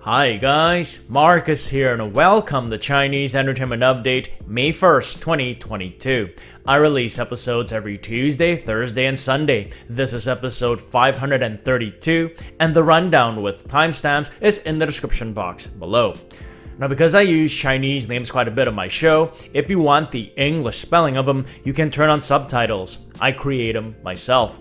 Hi guys, Marcus here and welcome to Chinese Entertainment Update, May 1st, 2022. I release episodes every Tuesday, Thursday, and Sunday. This is episode 532, and the rundown with timestamps is in the description box below. Now, because I use Chinese names quite a bit on my show, if you want the English spelling of them, you can turn on subtitles. I create them myself.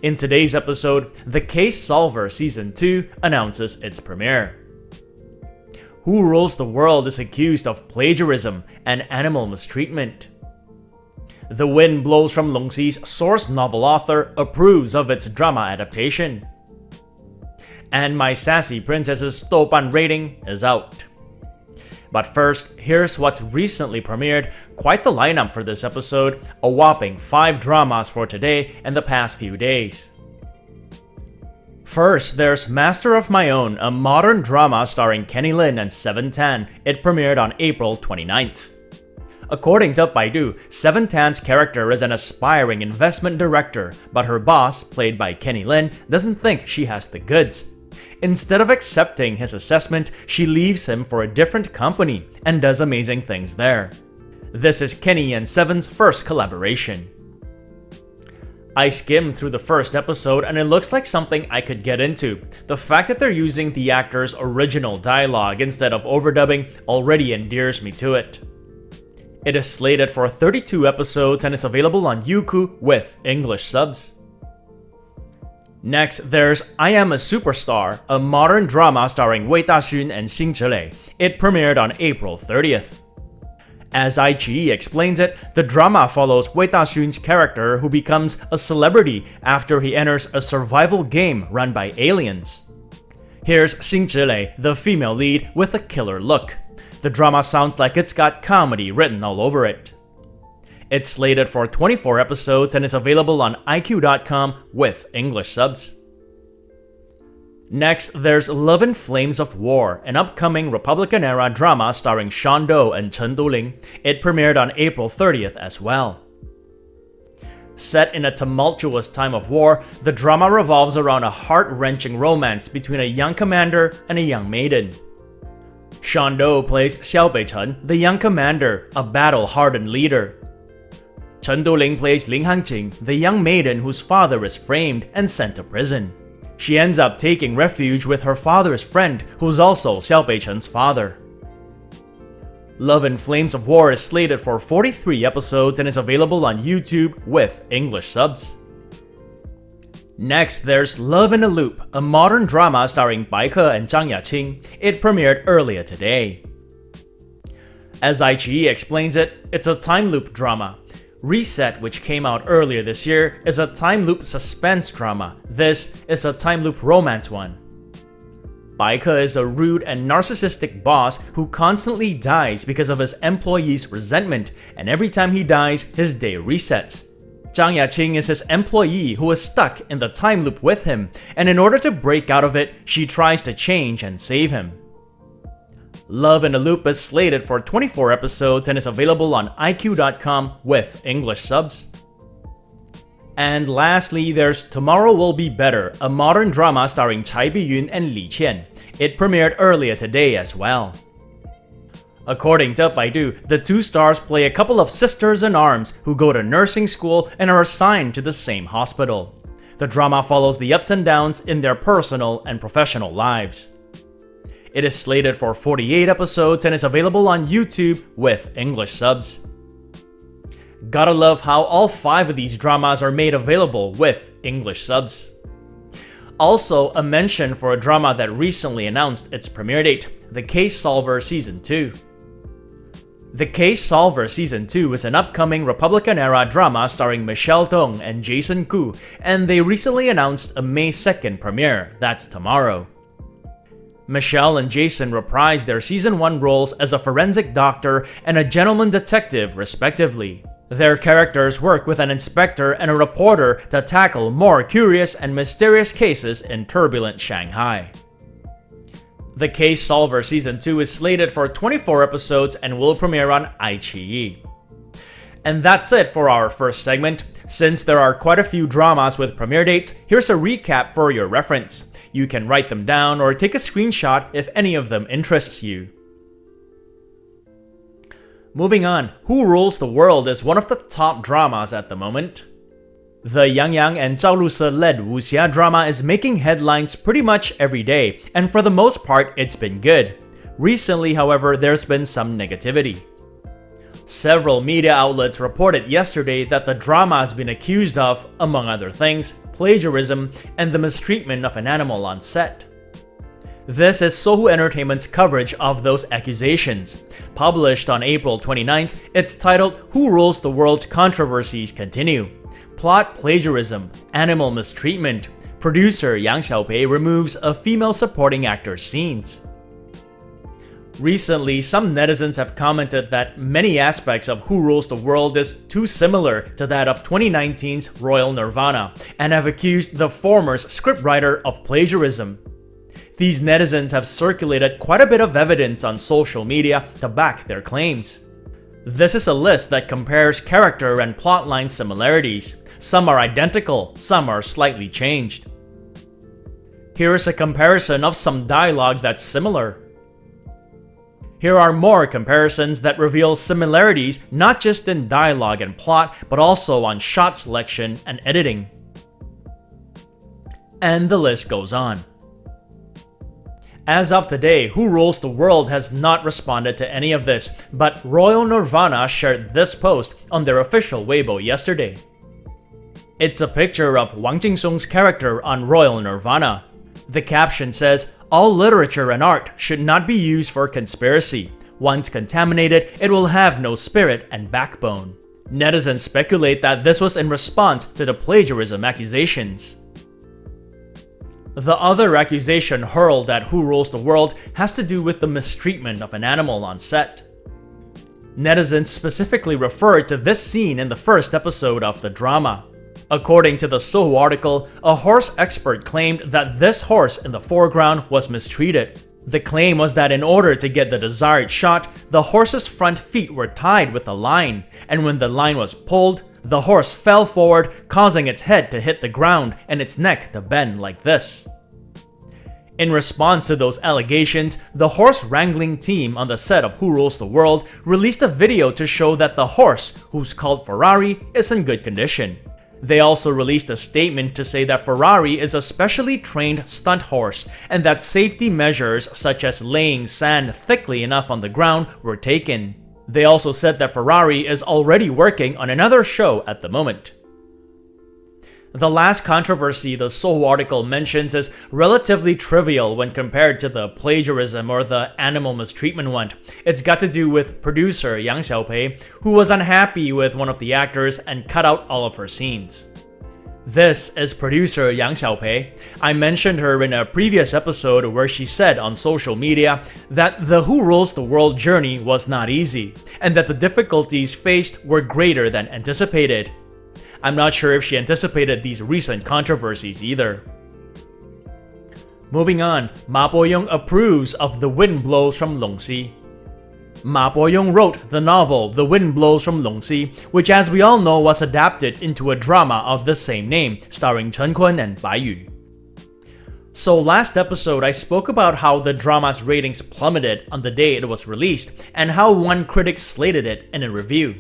In today's episode, The Case Solver Season 2 announces its premiere. Who Rules the World is accused of plagiarism and animal mistreatment. The Wind Blows from Longxi's source novel author approves of its drama adaptation. And my Sassy Princess Douban rating is out. But first, here's what's recently premiered. Quite the lineup for this episode, a whopping 5 dramas for today and the past few days. First, there's Master of My Own, a modern drama starring Kenny Lin and Seven Tan. It premiered on April 29th. According to Baidu, Seven Tan's character is an aspiring investment director, but her boss, played by Kenny Lin, doesn't think she has the goods. Instead of accepting his assessment, she leaves him for a different company and does amazing things there. This is Kenny and Seven's first collaboration. I skimmed through the first episode and it looks like something I could get into. The fact that they're using the actor's original dialogue instead of overdubbing already endears me to it. It is slated for 32 episodes and is available on Youku with English subs. Next, there's I Am a Superstar, a modern drama starring Wei Daxun and Xing Zhilei. It premiered on April 30th. As iQIYI explains it, the drama follows Wei Daxun's character who becomes a celebrity after he enters a survival game run by aliens. Here's Xing Zhilei, the female lead, with a killer look. The drama sounds like it's got comedy written all over it. It's slated for 24 episodes and is available on iq.com with English subs. Next, there's Love and Flames of War, an upcoming Republican-era drama starring Sean Doe and Chen Duling. It premiered on April 30th as well. Set in a tumultuous time of war, the drama revolves around a heart-wrenching romance between a young commander and a young maiden. Sean Doe plays Xiao Beichen, the young commander, a battle-hardened leader. Chen Duling plays Ling Hangjing, the young maiden whose father is framed and sent to prison. She ends up taking refuge with her father's friend, who's also Xiao Beichen's father. Love and Flames of War is slated for 43 episodes and is available on YouTube with English subs. Next, there's Love in a Loop, a modern drama starring Baike and Zhang Yaqing. It premiered earlier today. As iQIYI explains it, it's a time loop drama. Reset, which came out earlier this year, is a time loop suspense drama. This is a time loop romance one. Baike is a rude and narcissistic boss who constantly dies because of his employees' resentment, and every time he dies, his day resets. Zhang Yaqing is his employee who is stuck in the time loop with him, and in order to break out of it, she tries to change and save him. Love in a Loop is slated for 24 episodes and is available on iq.com with English subs. And lastly, there's Tomorrow Will Be Better, a modern drama starring Cai Biyun and Li Qian. It premiered earlier today as well. According to Baidu, the two stars play a couple of sisters-in-arms who go to nursing school and are assigned to the same hospital. The drama follows the ups and downs in their personal and professional lives. It is slated for 48 episodes and is available on YouTube with English subs. Gotta love how all 5 of these dramas are made available with English subs. Also, a mention for a drama that recently announced its premiere date, The Case Solver Season 2. The Case Solver Season 2 is an upcoming Republican-era drama starring Michelle Dong and Jason Koo, and they recently announced a May 2nd premiere, that's tomorrow. Michelle and Jason reprised their Season 1 roles as a forensic doctor and a gentleman detective, respectively. Their characters work with an inspector and a reporter to tackle more curious and mysterious cases in turbulent Shanghai. The Case Solver Season 2 is slated for 24 episodes and will premiere on iQIYI. And that's it for our first segment. Since there are quite a few dramas with premiere dates, here's a recap for your reference. You can write them down or take a screenshot if any of them interests you. Moving on, Who Rules the World is one of the top dramas at the moment. The Yang Yang and Zhao Lusi led wuxia drama is making headlines pretty much every day, and for the most part, it's been good. Recently, however, there's been some negativity. Several media outlets reported yesterday that the drama has been accused of, among other things, plagiarism and the mistreatment of an animal on set. This is Sohu Entertainment's coverage of those accusations. Published on April 29th, it's titled Who Rules the World's Controversies Continue. Plot plagiarism, animal mistreatment. Producer Yang Xiaopei removes a female supporting actor's scenes. Recently, some netizens have commented that many aspects of Who Rules the World is too similar to that of 2019's Royal Nirvana, and have accused the former's scriptwriter of plagiarism. These netizens have circulated quite a bit of evidence on social media to back their claims. This is a list that compares character and plotline similarities. Some are identical, some are slightly changed. Here is a comparison of some dialogue that's similar. Here are more comparisons that reveal similarities not just in dialogue and plot, but also on shot selection and editing. And the list goes on. As of today, Who Rules the World has not responded to any of this, but Royal Nirvana shared this post on their official Weibo yesterday. It's a picture of Wang Jingsong's character on Royal Nirvana. The caption says, "All literature and art should not be used for conspiracy. Once contaminated, it will have no spirit and backbone." Netizens speculate that this was in response to the plagiarism accusations. The other accusation hurled at Who Rules the World has to do with the mistreatment of an animal on set. Netizens specifically referred to this scene in the first episode of the drama. According to the Sohu article, a horse expert claimed that this horse in the foreground was mistreated. The claim was that in order to get the desired shot, the horse's front feet were tied with a line, and when the line was pulled, the horse fell forward, causing its head to hit the ground and its neck to bend like this. In response to those allegations, the horse wrangling team on the set of Who Rules the World released a video to show that the horse, who's called Ferrari, is in good condition. They also released a statement to say that Ferrari is a specially trained stunt horse and that safety measures such as laying sand thickly enough on the ground were taken. They also said that Ferrari is already working on another show at the moment. The last controversy the Sohu article mentions is relatively trivial when compared to the plagiarism or the animal mistreatment one. It's got to do with producer Yang Xiaopei, who was unhappy with one of the actors and cut out all of her scenes. This is producer Yang Xiaopei. I mentioned her in a previous episode where she said on social media that the Who Rules the World journey was not easy, and that the difficulties faced were greater than anticipated. I'm not sure if she anticipated these recent controversies either. Moving on, Ma Boyong approves of The Wind Blows from Longxi. Ma Boyong wrote the novel The Wind Blows from Longxi, which as we all know was adapted into a drama of the same name, starring Chen Kun and Bai Yu. So last episode I spoke about how the drama's ratings plummeted on the day it was released, and how one critic slated it in a review.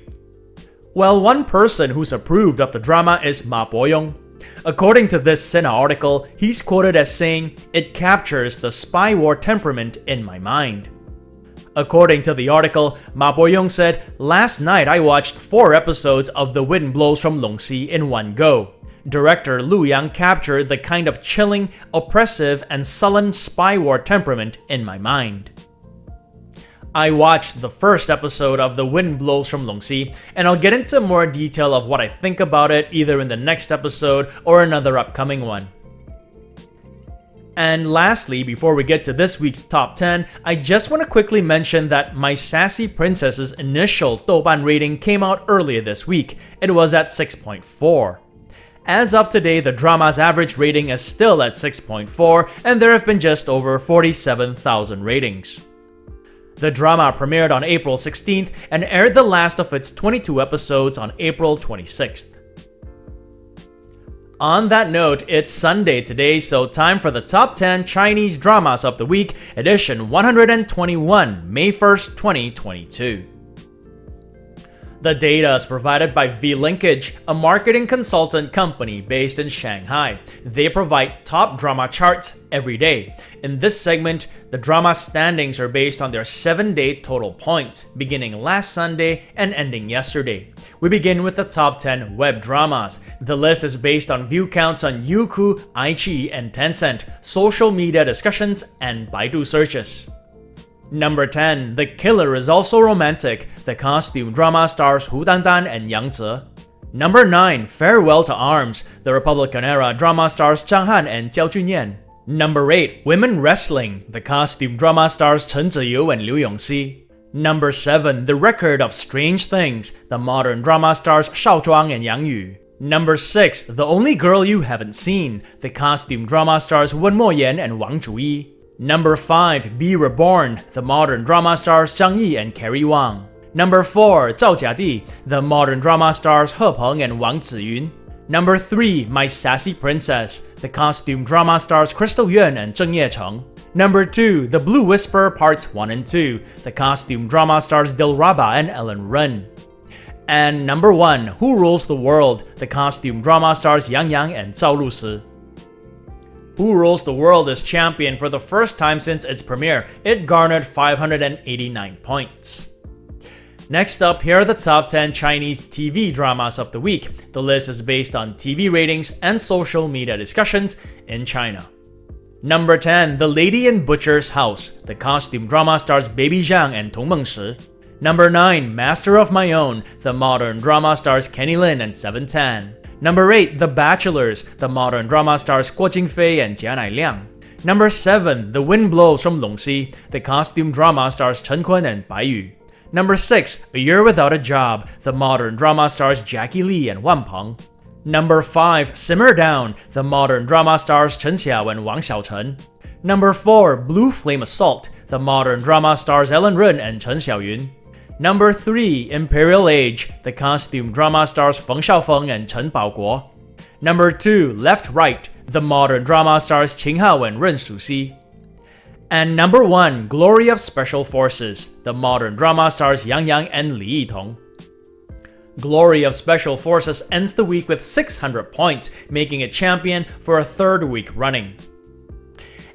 Well, one person who's approved of the drama is Ma Boyong. According to this Sina article, he's quoted as saying, "It captures the spy war temperament in my mind." According to the article, Ma Boyong said, "Last night I watched 4 episodes of The Wind Blows from Longxi in one go. Director Lu Yang captured the kind of chilling, oppressive, and sullen spy war temperament in my mind." I watched the first episode of The Wind Blows from Longxi, and I'll get into more detail of what I think about it either in the next episode or another upcoming one. And lastly, before we get to this week's top 10, I just want to quickly mention that my Sassy Princess's initial Douban rating came out earlier this week. It was at 6.4. As of today, the drama's average rating is still at 6.4, and there have been just over 47,000 ratings. The drama premiered on April 16th and aired the last of its 22 episodes on April 26th. On that note, it's Sunday today, so time for the top 10 Chinese dramas of the week, edition 121, May 1st, 2022. The data is provided by V-Linkage, a marketing consultant company based in Shanghai. They provide top drama charts every day. In this segment, the drama standings are based on their 7-day total points, beginning last Sunday and ending yesterday. We begin with the top 10 web dramas. The list is based on view counts on Youku, iQIYI, and Tencent, social media discussions, and Baidu searches. Number 10. The Killer is Also Romantic. The costume drama stars Hu Dandan and Yang Zi. Number 9. Farewell to Arms. The Republican-era drama stars Zhang Han and Jiao Junyan. Number 8. Women Wrestling. The costume drama stars Chen Ziyu and Liu Yongxi. Number 7. The Record of Strange Things. The modern drama stars Shao Zhuang and Yang Yu. Number 6. The Only Girl You Haven't Seen. The costume drama stars Wen Moyan and Wang Zhuyi. Number 5. Be Reborn. The modern drama stars Zhang Yi and Carrie Wang. Number 4. Zhao Jiadi. The modern drama stars He Peng and Wang Ziyun. Number 3. My Sassy Princess. The costume drama stars Crystal Yuan and Zheng Yecheng. Number 2. The Blue Whisper Parts 1 and 2. The costume drama stars Dilraba and Ellen Ren. And number 1. Who Rules the World? The costume drama stars Yang Yang and Zhao Lusi. Who Rules the World is champion for the first time since its premiere. It garnered 589 points. Next up, here are the top 10 Chinese TV dramas of the week. The list is based on TV ratings and social media discussions in China. Number 10. The Lady in Butcher's House. The costume drama stars Baby Zhang and Tong Mengshi. Number 9. Master of My Own. The modern drama stars Kenny Lin and Seven Tan. Number 8. The Bachelors. The modern drama stars Guo Jingfei and Jia Nailiang. Number 7. The Wind Blows from Longxi. The costume drama stars Chen Kun and Bai Yu. Number 6. A Year Without a Job. The modern drama stars Jackie Lee and Wan Peng. Number 5. Simmer Down. The modern drama stars Chen Xiao and Wang Xiaochen. Number 4. Blue Flame Assault. The modern drama stars Ellen Ren and Chen Xiaoyun. Number 3. Imperial Age. The costume drama stars Feng Xiaofeng and Chen Baoguo. Number 2. Left Right. The modern drama stars Qing Hao and Ren Suxi. And number 1. Glory of Special Forces. The modern drama stars Yang Yang and Li Yitong. Glory of Special Forces ends the week with 600 points, making it champion for a third week running.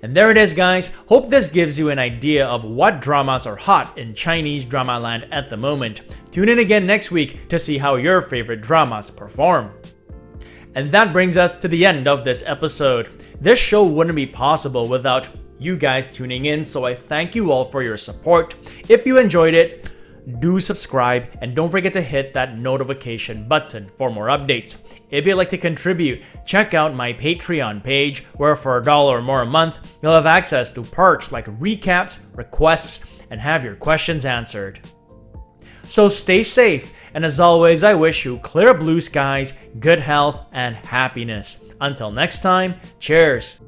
And there it is, guys. Hope this gives you an idea of what dramas are hot in Chinese drama land at the moment. Tune in again next week to see how your favorite dramas perform. And that brings us to the end of this episode. This show wouldn't be possible without you guys tuning in, so I thank you all for your support. If you enjoyed it, do subscribe and don't forget to hit that notification button for more updates. If you'd like to contribute, check out my Patreon page, where for $1 or more a month, you'll have access to perks like recaps, requests, and have your questions answered. So stay safe, and as always, I wish you clear blue skies, good health, and happiness. Until next time, cheers!